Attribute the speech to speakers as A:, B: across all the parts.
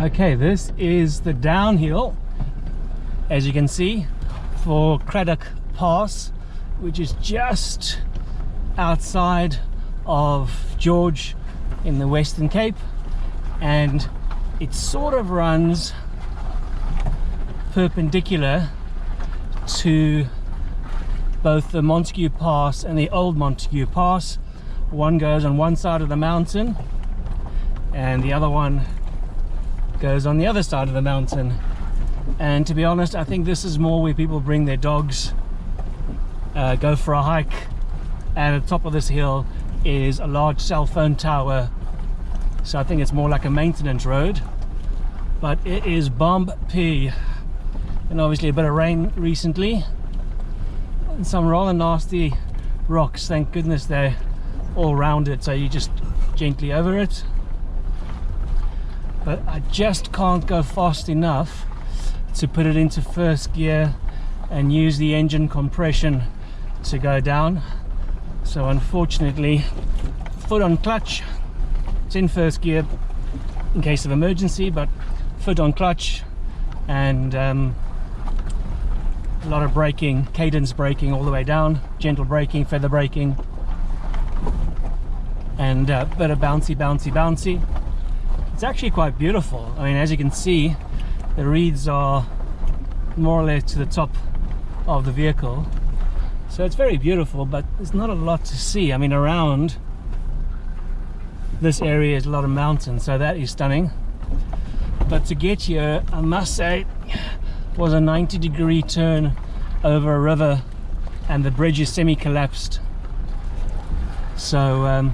A: Okay, this is the downhill, as you can see, for Cradock Pass, which is just outside of George in the Western Cape, and it sort of runs perpendicular to both the Montague Pass and the Old Montague Pass. One goes on one side of the mountain and the other one goes on the other side of the mountain. And to be honest, I think this is more where people bring their dogs, go for a hike, and at the top of this hill is a large cell phone tower, so I think it's more like a maintenance road. But it is bumpy, and obviously a bit of rain recently and some rather nasty rocks. Thank goodness they're all rounded, so you just gently over it. But I just can't go fast enough to put it into first gear and use the engine compression to go down. So unfortunately, foot on clutch. It's in first gear in case of emergency, but foot on clutch, and a lot of braking, cadence braking all the way down, gentle braking, feather braking, and a bit of bouncy. It's actually quite beautiful. I mean, as you can see, the reeds are more or less to the top of the vehicle, so it's very beautiful, but there's not a lot to see. I mean, around this area is a lot of mountains, so that is stunning. But to get here, I must say, was a 90-degree turn over a river, and the bridge is semi-collapsed, so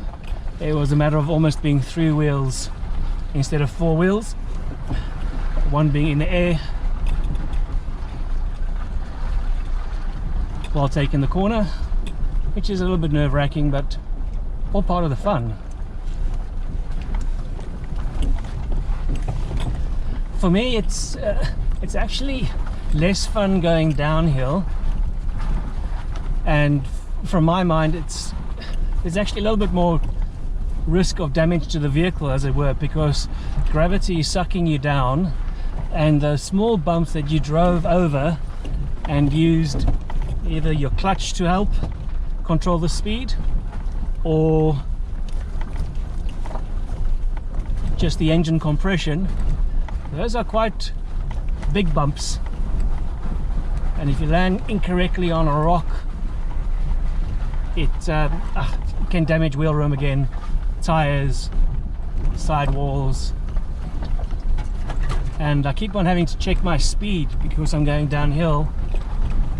A: it was a matter of almost being 3 wheels instead of 4 wheels, one being in the air while taking the corner, which is a little bit nerve-wracking, but all part of the fun. For me, it's actually less fun going downhill, and from my mind, there's actually a little bit more risk of damage to the vehicle, as it were, because gravity is sucking you down, and the small bumps that you drove over and used either your clutch to help control the speed or just the engine compression, those are quite big bumps, and if you land incorrectly on a rock, it can damage wheel room again, tires, sidewalls. And I keep on having to check my speed because I'm going downhill.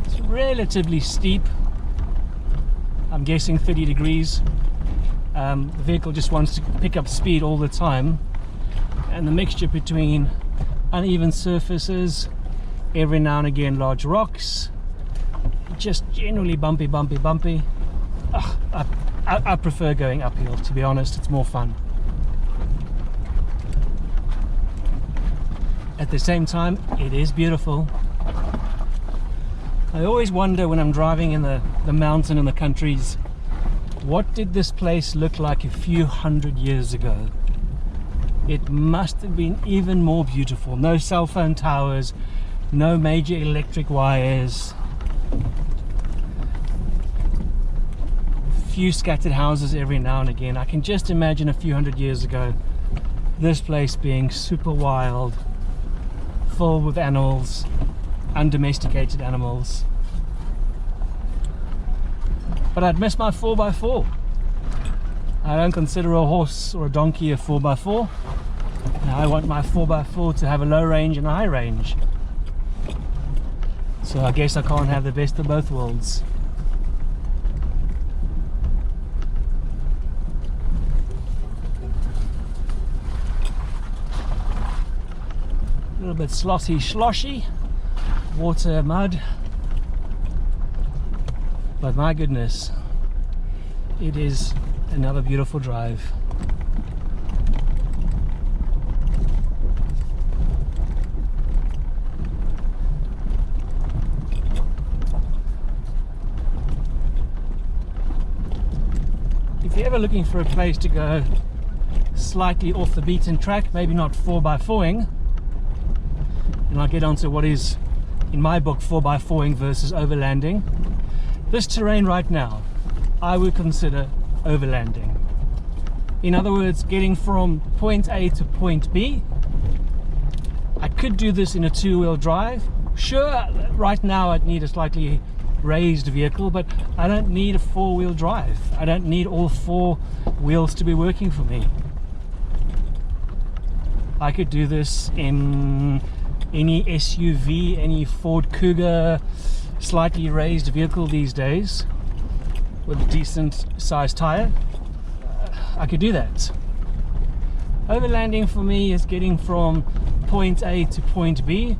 A: It's relatively steep. I'm guessing 30 degrees. The vehicle just wants to pick up speed all the time, and the mixture between uneven surfaces, every now and again large rocks, just generally bumpy. I prefer going uphill, to be honest. It's more fun. At the same time, it is beautiful. I always wonder when I'm driving in the mountain and the countries, what did this place look like a few hundred years ago? It must have been even more beautiful. No cell phone towers, no major electric wires, few scattered houses every now and again. I can just imagine a few hundred years ago this place being super wild, full with animals, undomesticated animals. But I'd miss my 4x4. I don't consider a horse or a donkey a 4x4. I want my 4x4 to have a low range and a high range. So I guess I can't have the best of both worlds. A little bit sloshy, water, mud, but my goodness, it is another beautiful drive. If you're ever looking for a place to go slightly off the beaten track, maybe not 4x4ing, and I'll get onto what is in my book 4x4ing versus overlanding. This terrain right now I would consider overlanding. In other words, getting from point A to point B. I could do this in a two-wheel drive. Sure, right now I'd need a slightly raised vehicle, but I don't need a four-wheel drive. I don't need all four wheels to be working for me. I could do this in any SUV, any Ford Cougar, slightly raised vehicle these days with a decent sized tire. I could do that. Overlanding for me is getting from point A to point B,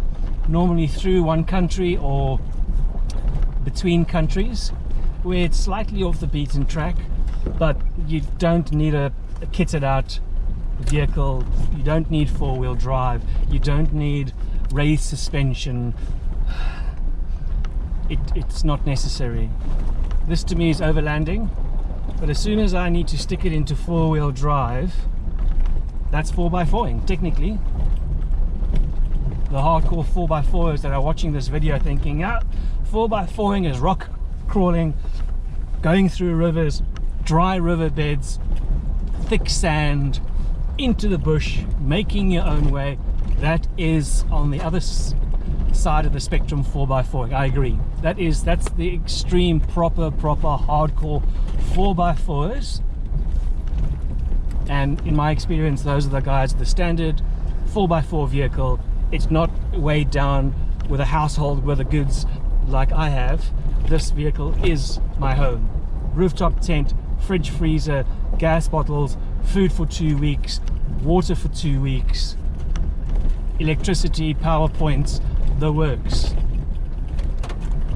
A: normally through one country or between countries, where it's slightly off the beaten track, but you don't need a kitted out vehicle, you don't need four-wheel drive, you don't need raised suspension. It's not necessary. This to me is overlanding, but as soon as I need to stick it into four-wheel drive, that's 4x4ing technically. The hardcore 4x4ers that are watching this video thinking, 4x4ing is rock crawling, going through rivers, dry riverbeds, thick sand, into the bush, making your own way. That is on the other side of the spectrum, 4x4ing. I agree. That's the extreme proper hardcore 4x4ers. And in my experience, those are the guys, the standard 4x4 vehicle. It's not weighed down with a household with the goods like I have. This vehicle is my home. Rooftop tent, fridge, freezer, gas bottles, food for 2 weeks, water for 2 weeks, electricity, power points, the works.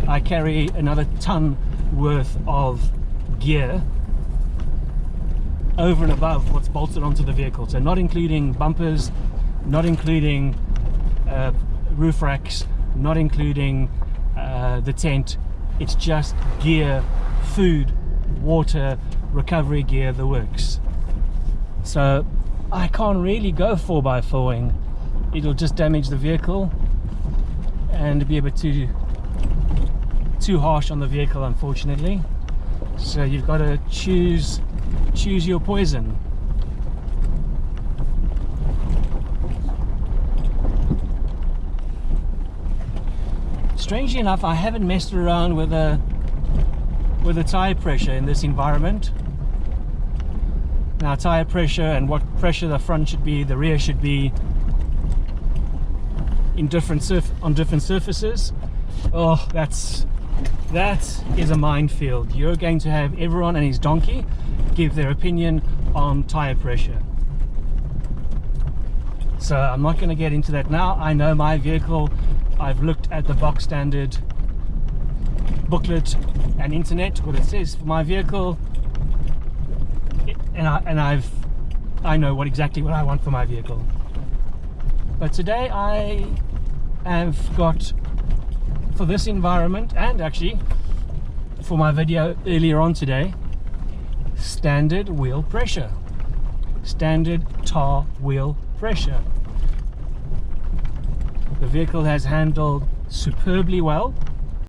A: I carry another ton worth of gear over and above what's bolted onto the vehicle, so not including bumpers, not including roof racks, not including the tent. It's just gear, food, water, recovery gear, the works. So I can't really go 4x4ing. It'll just damage the vehicle and be a bit too harsh on the vehicle, unfortunately. So you've got to choose your poison. Strangely enough, I haven't messed around with the tire pressure in this environment. Now, tire pressure and what pressure the front should be, the rear should be in on different surfaces. Oh, that is a minefield. You're going to have everyone and his donkey give their opinion on tire pressure. So I'm not going to get into that now. I know my vehicle. I've looked at the box standard booklet and internet, what it says for my vehicle, and I know exactly what I want for my vehicle. But today I have got, for this environment, and actually for my video earlier on today, standard wheel pressure, standard tar wheel pressure. The vehicle has handled superbly well.